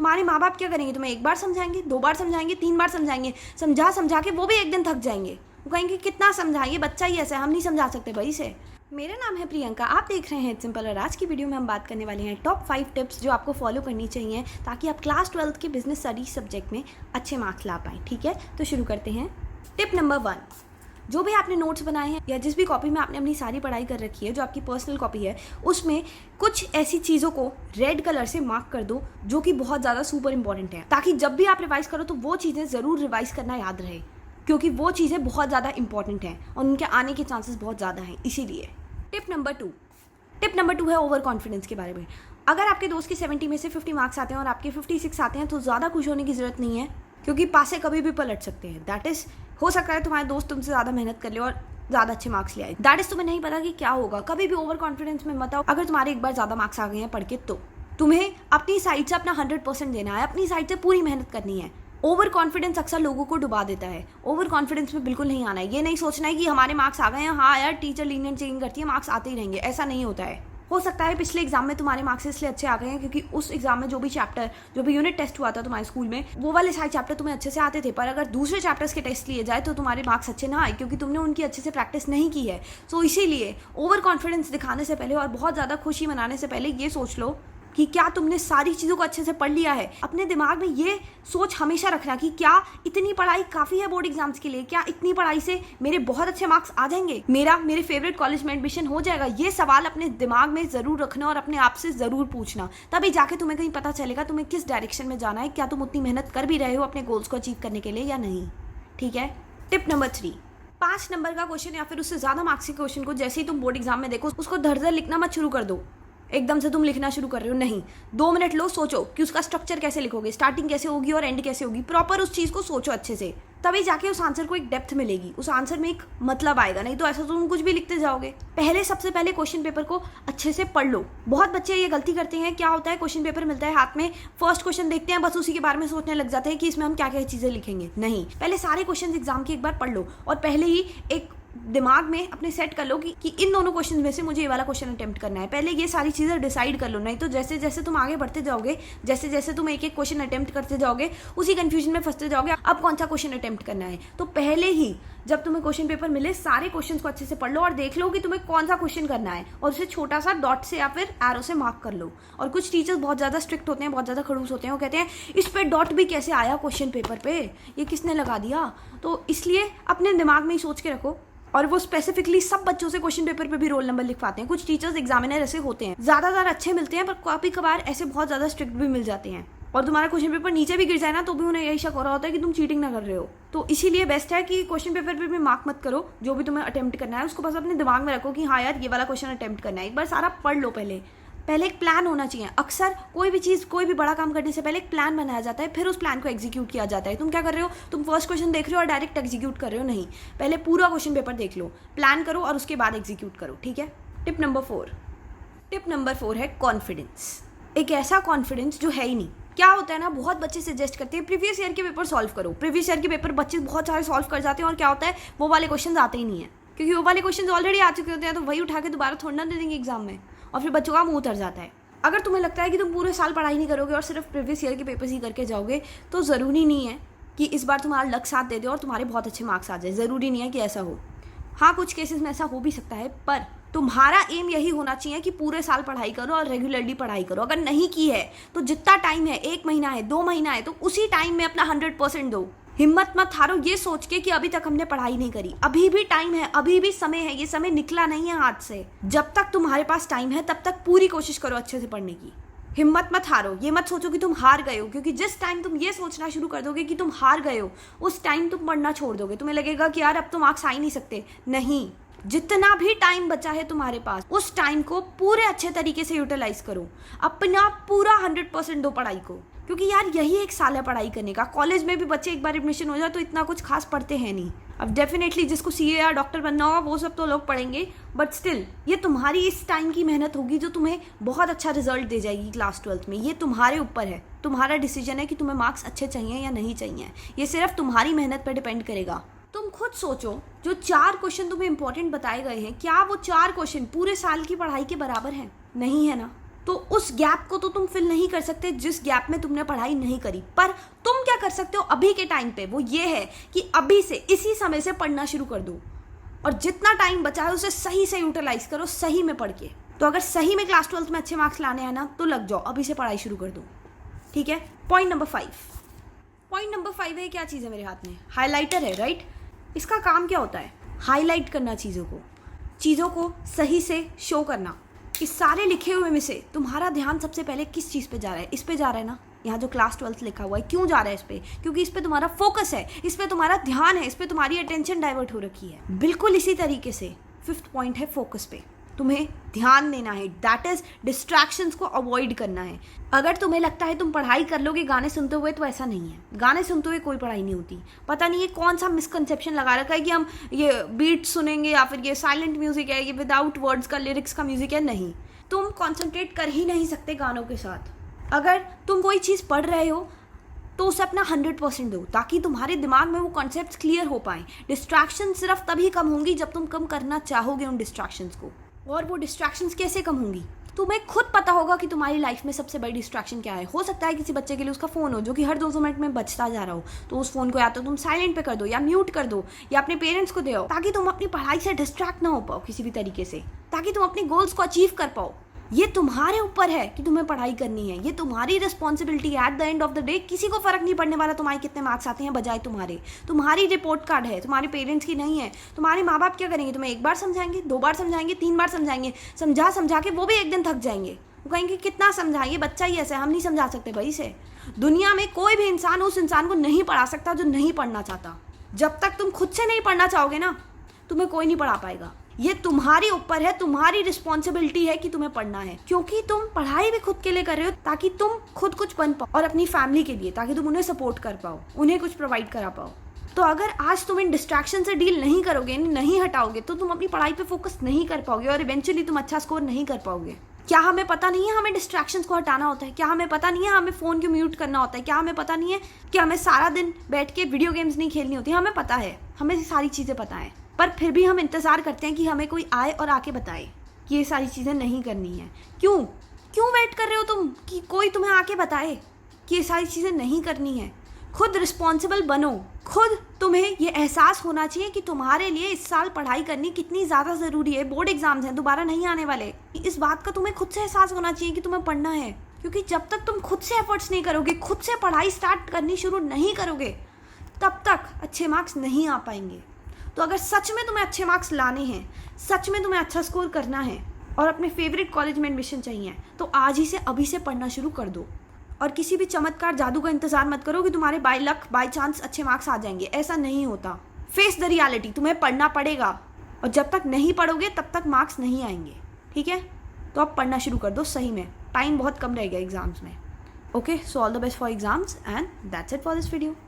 तुम्हारे माँ बाप क्या करेंगे, तुम्हें एक बार समझाएंगे, 2 बार समझाएंगे, 3 बार समझाएंगे, समझा समझा के वो भी एक दिन थक जाएंगे। वो कहेंगे कितना समझाइए, बच्चा ही ऐसा है, हम नहीं समझा सकते भाई इसे। मेरा नाम है प्रियंका, आप देख रहे हैं इट्स सिंपल और आज की वीडियो में हम बात करने वाले हैं टॉप 5 टिप्स जो आपको फॉलो करनी चाहिए ताकि आप क्लास 12 के बिजनेस स्टडीज सब्जेक्ट में अच्छे मार्क्स ला पाएँ। ठीक है, तो शुरू करते हैं। टिप नंबर 1, जो भी आपने नोट्स बनाए हैं या जिस भी कॉपी में आपने अपनी सारी पढ़ाई कर रखी है, जो आपकी पर्सनल कॉपी है, उसमें कुछ ऐसी चीज़ों को रेड कलर से मार्क कर दो जो कि बहुत ज़्यादा सुपर इंपॉर्टेंट है, ताकि जब भी आप रिवाइज करो तो वो चीज़ें ज़रूर रिवाइज करना याद रहे, क्योंकि वो चीज़ें बहुत ज़्यादा इंपॉर्टेंट हैं और उनके आने के चांसेस बहुत ज़्यादा हैं। इसीलिए टिप नंबर 2 है ओवर कॉन्फिडेंस के बारे में। अगर आपके दोस्त के 70 में से 50 मार्क्स आते हैं और आपके 56 आते हैं तो ज़्यादा खुश होने की ज़रूरत नहीं है, क्योंकि पासे कभी भी पलट सकते हैं। दैट इज़, हो सकता है तुम्हारे दोस्त तुमसे ज़्यादा मेहनत कर ले और ज़्यादा अच्छे मार्क्स ले आए। दैट इज़, तुम्हें नहीं पता कि क्या होगा। कभी भी ओवर कॉन्फिडेंस में मत आओ। अगर तुम्हारे एक बार ज़्यादा मार्क्स आ गए हैं पढ़ के, तो तुम्हें अपनी साइड से अपना 100% देना है, अपनी साइड से पूरी मेहनत करनी है। ओवर कॉन्फिडेंस अक्सर लोगों को डुबा देता है। ओवर कॉन्फिडेंस में बिल्कुल नहीं आना है। ये नहीं सोचना है कि हमारे मार्क्स आ गए हैं, हाँ यार टीचर लीनियंट चेकिंग करती है, मार्क्स आते ही रहेंगे। ऐसा नहीं होता है। हो सकता है पिछले एग्जाम में तुम्हारे मार्क्स इसलिए अच्छे आ गए हैं क्योंकि उस एग्जाम में जो भी यूनिट टेस्ट हुआ था तुम्हारे स्कूल में, वो वाले सारे चैप्टर तुम्हें अच्छे से आते थे। पर अगर दूसरे चैप्टर्स के टेस्ट लिए जाए तो तुम्हारे मार्क्स अच्छे ना आए, क्योंकि तुमने उनकी अच्छे से प्रैक्टिस नहीं की है। सो इसीलिए ओवर कॉन्फिडेंस दिखाने से पहले और बहुत ज़्यादा खुशी मनाने से पहले ये सोच लो कि क्या तुमने सारी चीज़ों को अच्छे से पढ़ लिया है। अपने दिमाग में ये सोच हमेशा रखना कि क्या इतनी पढ़ाई काफ़ी है बोर्ड एग्जाम्स के लिए, क्या इतनी पढ़ाई से मेरे बहुत अच्छे मार्क्स आ जाएंगे, मेरे फेवरेट कॉलेज में एडमिशन हो जाएगा। ये सवाल अपने दिमाग में ज़रूर रखना और अपने आप से ज़रूर पूछना, तभी जाके तुम्हें कहीं पता चलेगा तुम्हें किस डायरेक्शन में जाना है, क्या तुम उतनी मेहनत कर भी रहे हो अपने गोल्स को अचीव करने के लिए या नहीं। ठीक है। टिप नंबर 3, 5 नंबर का क्वेश्चन या फिर उससे ज़्यादा मार्क्स के क्वेश्चन को जैसे ही तुम बोर्ड एग्जाम में देखो उसको धड़ लिखना मत शुरू कर दो। एकदम से तुम लिखना शुरू कर रहे हो, नहीं। 2 मिनट लो, सोचो कि उसका स्ट्रक्चर कैसे लिखोगे, स्टार्टिंग कैसे होगी और एंड कैसे होगी। प्रॉपर उस चीज़ को सोचो अच्छे से, तभी जाके उस आंसर को एक डेप्थ मिलेगी, उस आंसर में एक मतलब आएगा। नहीं तो ऐसा तुम कुछ भी लिखते जाओगे। सबसे पहले क्वेश्चन पेपर को अच्छे से पढ़ लो। बहुत बच्चे ये गलती करते हैं। क्या होता है, क्वेश्चन पेपर मिलता है हाथ में, फर्स्ट क्वेश्चन देखते हैं, बस उसी के बारे में सोचने लग जाते हैं कि इसमें हम क्या क्या चीज़ें लिखेंगे। नहीं, पहले सारे क्वेश्चन एग्जाम के एक बार पढ़ लो और पहले ही एक दिमाग में अपने सेट कर लो कि इन दोनों क्वेश्चन में से मुझे ये वाला क्वेश्चन अटेम्प्ट करना है। पहले ये सारी चीज़ें डिसाइड कर लो। नहीं तो जैसे जैसे तुम आगे बढ़ते जाओगे, जैसे जैसे तुम एक एक क्वेश्चन अटेम्प्ट करते जाओगे, उसी कंफ्यूजन में फंसते जाओगे अब कौन सा क्वेश्चन अटेम्प्ट करना है। तो पहले ही जब तुम्हें क्वेश्चन पेपर मिले सारे क्वेश्चन को अच्छे से पढ़ लो और देख लो कि तुम्हें कौन सा क्वेश्चन करना है और उसे छोटा सा डॉट से या फिर एरो से मार्क कर लो। और कुछ टीचर्स बहुत ज़्यादा स्ट्रिक्ट होते हैं, बहुत ज़्यादा खड़ूस होते हैं। वो कहते हैं इस पे डॉट भी कैसे आया क्वेश्चन पेपर पे, ये किसने लगा दिया। तो इसलिए अपने दिमाग में ही सोच के रखो। और वो स्पेसिफिकली सब बच्चों से क्वेश्चन पेपर पे भी रोल नंबर लिखवाते हैं। कुछ टीचर्स एग्जामिनर ऐसे होते हैं, ज़्यादातर अच्छे मिलते हैं, पर कभी कभार ऐसे बहुत ज़्यादा स्ट्रिक्ट भी मिल जाते हैं। और तुम्हारा क्वेश्चन पेपर नीचे भी गिर जाए ना तो भी उन्हें यही शक हो रहा होता है कि तुम चीटिंग ना कर रहे हो। तो इसीलिए बेस्ट है कि क्वेश्चन पेपर पे भी मार्क मत करो। जो भी तुम्हें अटेम्प्ट करना है उसको बस अपने दिमाग में रखो कि हाँ यार ये वाला क्वेश्चन अटेम्प्ट करना है। एक बार सारा पढ़ लो। पहले एक प्लान होना चाहिए। अक्सर कोई भी चीज़, कोई भी बड़ा काम करने से पहले एक प्लान बनाया जाता है, फिर उस प्लान को एग्जीक्यूट किया जाता है। तुम क्या कर रहे हो, तुम फर्स्ट क्वेश्चन देख रहे हो और डायरेक्ट एग्जीक्यूट कर रहे हो, नहीं। पहले पूरा क्वेश्चन पेपर देख लो, प्लान करो और उसके बाद एग्जीक्यूट करो। ठीक है। टिप नंबर 4 है कॉन्फिडेंस। एक ऐसा कॉन्फिडेंस जो है ही नहीं। क्या होता है ना, बहुत बच्चे सजेस्ट करते हैं प्रीवियस ईयर के पेपर सॉल्व करो। प्रीवियस ईयर के पेपर बच्चे बहुत सारे सॉल्व कर जाते हैं और क्या होता है, वो वाले क्वेश्चन आते ही नहीं है, क्योंकि वो वाले क्वेश्चन ऑलरेडी आ चुके होते हैं। तो वही उठा के दोबारा थोड़ा ना दे देंगे एग्जाम में और फिर बच्चों का मुंह उतर जाता है। अगर तुम्हें लगता है कि तुम पूरे साल पढ़ाई नहीं करोगे और सिर्फ प्रीवियस ईयर के पेपर्स ही करके जाओगे, तो ज़रूरी नहीं है कि इस बार तुम्हारा लक साथ दे दे और तुम्हारे बहुत अच्छे मार्क्स आ जाए। ज़रूरी नहीं है कि ऐसा हो। हाँ, कुछ केसेस में ऐसा हो भी सकता है, पर तुम्हारा एम यही होना चाहिए कि पूरे साल पढ़ाई करो और रेगुलरली पढ़ाई करो। अगर नहीं की है तो जितना टाइम है, 1 महीना है, 2 महीना है, तो उसी टाइम में अपना 100% दो। हिम्मत मत हारो ये सोच के कि अभी तक हमने पढ़ाई नहीं करी। अभी भी टाइम है, अभी भी समय है, ये समय निकला नहीं है हाथ से। जब तक तुम्हारे पास टाइम है तब तक पूरी कोशिश करो अच्छे से पढ़ने की। हिम्मत मत हारो। ये मत सोचो कि तुम हार गए हो, क्योंकि जिस टाइम तुम ये सोचना शुरू कर दोगे कि तुम हार गए हो, उस टाइम तुम पढ़ना छोड़ दोगे। तुम्हें लगेगा कि यार अब तो मार्क्स आ ही नहीं सकते। नहीं, जितना भी टाइम बचा है तुम्हारे पास, उस टाइम को पूरे अच्छे तरीके से यूटिलाइज करो। अपना पूरा 100% दो पढ़ाई को, क्योंकि यार यही एक साल है पढ़ाई करने का। कॉलेज में भी बच्चे एक बार एडमिशन हो जाए तो इतना कुछ खास पढ़ते हैं नहीं। अब डेफिनेटली जिसको सीए या डॉक्टर बनना होगा वो सब तो लोग पढ़ेंगे, बट स्टिल ये तुम्हारी इस टाइम की मेहनत होगी जो तुम्हें बहुत अच्छा रिजल्ट दे जाएगी क्लास 12th में। ये तुम्हारे ऊपर है, तुम्हारा डिसीजन है कि तुम्हें मार्क्स अच्छे चाहिए या नहीं चाहिए। ये सिर्फ तुम्हारी मेहनत पर डिपेंड करेगा। तुम खुद सोचो, जो 4 क्वेश्चन तुम्हें इंपॉर्टेंट बताए गए हैं, क्या वो 4 क्वेश्चन पूरे साल की पढ़ाई के बराबर हैं? नहीं है ना। तो उस गैप को तो तुम फिल नहीं कर सकते जिस गैप में तुमने पढ़ाई नहीं करी। पर तुम क्या कर सकते हो अभी के टाइम पे, वो ये है कि अभी से इसी समय से पढ़ना शुरू कर दो और जितना टाइम बचा है उसे सही से यूटिलाइज करो, सही में पढ़ के। तो अगर सही में क्लास 12th में अच्छे मार्क्स लाने हैं ना तो लग जाओ, अभी से पढ़ाई शुरू कर दो, ठीक है। पॉइंट नंबर 5 है, क्या चीज़ है मेरे हाथ में, हाईलाइटर है, राइट। इसका काम क्या होता है, हाईलाइट करना, चीज़ों को सही से शो करना। इस सारे लिखे हुए में से तुम्हारा ध्यान सबसे पहले किस चीज़ पे जा रहा है, इस पे जा रहा है ना, यहाँ जो क्लास 12th लिखा हुआ है, क्यों जा रहा है इस पे, क्योंकि इस पे तुम्हारा फोकस है, इस पे तुम्हारा ध्यान है, इस पे तुम्हारी अटेंशन डाइवर्ट हो रखी है। बिल्कुल इसी तरीके से 5th पॉइंट है फोकस पे, तुम्हें ध्यान देना है, दैट इज डिस्ट्रैक्शंस को अवॉइड करना है। अगर तुम्हें लगता है तुम पढ़ाई कर लोगे गाने सुनते हुए, तो ऐसा नहीं है, गाने सुनते हुए कोई पढ़ाई नहीं होती। पता नहीं ये कौन सा मिसकंसेप्शन लगा रखा है कि हम ये बीट सुनेंगे या फिर ये साइलेंट म्यूजिक है, ये विदाउट वर्ड्स का लिरिक्स का म्यूजिक है, नहीं, तुम कॉन्सेंट्रेट कर ही नहीं सकते गानों के साथ। अगर तुम कोई चीज़ पढ़ रहे हो तो उसे अपना 100% दो, ताकि तुम्हारे दिमाग में वो कॉन्सेप्ट्स क्लियर हो पाएं। डिस्ट्रैक्शन सिर्फ तभी कम होंगी जब तुम कम करना चाहोगे उन डिस्ट्रैक्शंस को। और वो डिस्ट्रैक्शंस कैसे कम होंगी, तुम्हें खुद पता होगा कि तुम्हारी लाइफ में सबसे बड़ी डिस्ट्रैक्शन क्या है। हो सकता है किसी बच्चे के लिए उसका फ़ोन हो जो कि हर 2 मिनट में बजता जा रहा हो, तो उस फ़ोन को या तो तुम साइलेंट पे कर दो या म्यूट कर दो या अपने पेरेंट्स को दो, ताकि तुम अपनी पढ़ाई से डिस्ट्रैक्ट ना हो पाओ किसी भी तरीके से, ताकि तुम अपने गोल्स को अचीव कर पाओ। ये तुम्हारे ऊपर है कि तुम्हें पढ़ाई करनी है, ये तुम्हारी रिस्पॉन्सिबिलिटी है। At the end of the day किसी को फर्क नहीं पड़ने वाला तुम्हारे कितने मार्क्स आते हैं, बजाय तुम्हारी रिपोर्ट कार्ड है, तुम्हारे पेरेंट्स की नहीं है। तुम्हारे माँ बाप क्या करेंगे, तुम्हें 1 बार समझाएंगे, 2 बार समझाएंगे, 3 बार समझाएंगे, समझा के वो भी एक दिन थक जाएंगे। वो कहेंगे कितना समझाइए, बच्चा ही ऐसा है, हम नहीं समझा सकते भाई इसे। दुनिया में कोई भी इंसान उस इंसान को नहीं पढ़ा सकता जो नहीं पढ़ना चाहता। जब तक तुम खुद से नहीं पढ़ना चाहोगे ना, तुम्हें कोई नहीं पढ़ा पाएगा। ये तुम्हारे ऊपर है, तुम्हारी रिस्पॉन्सिबिलिटी है कि तुम्हें पढ़ना है, क्योंकि तुम पढ़ाई भी खुद के लिए कर रहे हो ताकि तुम खुद कुछ बन पाओ, और अपनी फैमिली के लिए ताकि तुम उन्हें सपोर्ट कर पाओ, उन्हें कुछ प्रोवाइड करा पाओ। तो अगर आज तुम इन डिस्ट्रैक्शन से डील नहीं करोगे, नहीं हटाओगे, तो तुम अपनी पढ़ाई पे फोकस नहीं कर पाओगे और इवेंचुअली तुम अच्छा स्कोर नहीं कर पाओगे। क्या हमें पता नहीं है हमें डिस्ट्रैक्शंस को हटाना होता है? क्या हमें पता नहीं है हमें फ़ोन को म्यूट करना होता है? क्या हमें पता नहीं है कि हमें सारा दिन बैठ के वीडियो गेम्स नहीं खेलनी होती? हमें पता है, हमें सारी चीज़ें पता है, पर फिर भी हम इंतज़ार करते हैं कि हमें कोई आए और आके बताए कि ये सारी चीज़ें नहीं करनी है। क्यों वेट कर रहे हो तुम कि कोई तुम्हें आके बताए कि ये सारी चीज़ें नहीं करनी है? खुद रिस्पॉन्सिबल बनो। खुद तुम्हें ये एहसास होना चाहिए कि तुम्हारे लिए इस साल पढ़ाई करनी कितनी ज़्यादा ज़रूरी है। बोर्ड एग्जाम्स हैं, दोबारा नहीं आने वाले। इस बात का तुम्हें खुद से एहसास होना चाहिए कि तुम्हें पढ़ना है, क्योंकि जब तक तुम खुद से एफर्ट्स नहीं करोगे, खुद से पढ़ाई स्टार्ट करनी शुरू नहीं करोगे, तब तक अच्छे मार्क्स नहीं आ पाएंगे। तो अगर सच में तुम्हें अच्छे मार्क्स लाने हैं, सच में तुम्हें अच्छा स्कोर करना है और अपने फेवरेट कॉलेज में एडमिशन चाहिए, तो आज ही से, अभी से पढ़ना शुरू कर दो। और किसी भी चमत्कार जादू का इंतजार मत करो कि तुम्हारे बाय लक बाय चांस अच्छे मार्क्स आ जाएंगे। ऐसा नहीं होता। फेस द रियलिटी, तुम्हें पढ़ना पड़ेगा, और जब तक नहीं पढ़ोगे तब तक मार्क्स नहीं आएंगे, ठीक है? तो अब पढ़ना शुरू कर दो सही में, टाइम बहुत कम रहेगा एग्जाम्स में। Okay, so all the best for exams and that's it for this video.